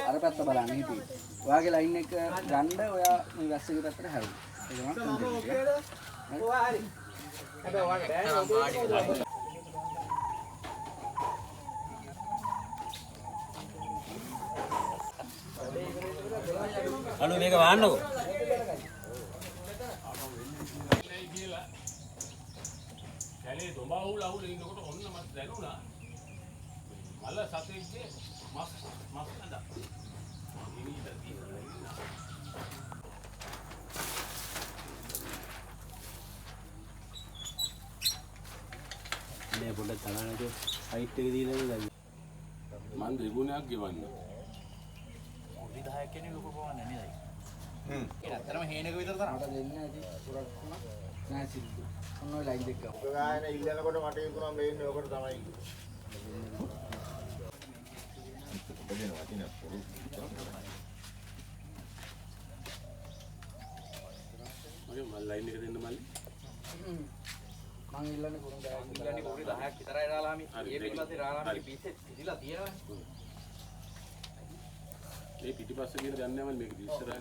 අර පැත්ත බලන්න හිටියේ. ඔයාගේ ලයින් එක ගන්න ඔයා මේ වැස්සගේ පැත්තට හැරුවා. අනු මේක වහන්නකෝ. කැලේ දොඹාවුල අහුල ඉන්නකොට ඔන්න මට දැනුණා. මල සතෙක්ගේ මස් නඩ. මේ පොඩ්ඩක් තනනකෝ හයිට් එක දීලා නේද? මන් දෙගුණයක් ගෙවන්න. 10ක් කියන්නේ ලොකු කොහොමද නේද? ඒක ඇත්තටම හේනක විතර තරම්. මට දෙන්නේ නැති පුරක් තුනක් නෑ සිද්ධ. ඔන්න ඔය ලයින් දෙක. ඔක ගායන ඉල්ලනකොට මට හිතුණා මේ ඉන්නේ ඔකට තමයි. දෙනවා තින පොරු. මගේ මල් ලයින් එක දෙන්න මල්ලි. මං ඉල්ලන්නේ කුරුම් ගායන. ඉල්ලන්නේ කුරුම් 10ක් විතරයි රාලාමි. ඒ පිටිපස්සේ රාලාමිගේ පිස්සෙත් ඉතිලා තියෙනවා. මේ පිටිපස්සේ කියන දන්නේ නැහැ මේක ඉස්සරහ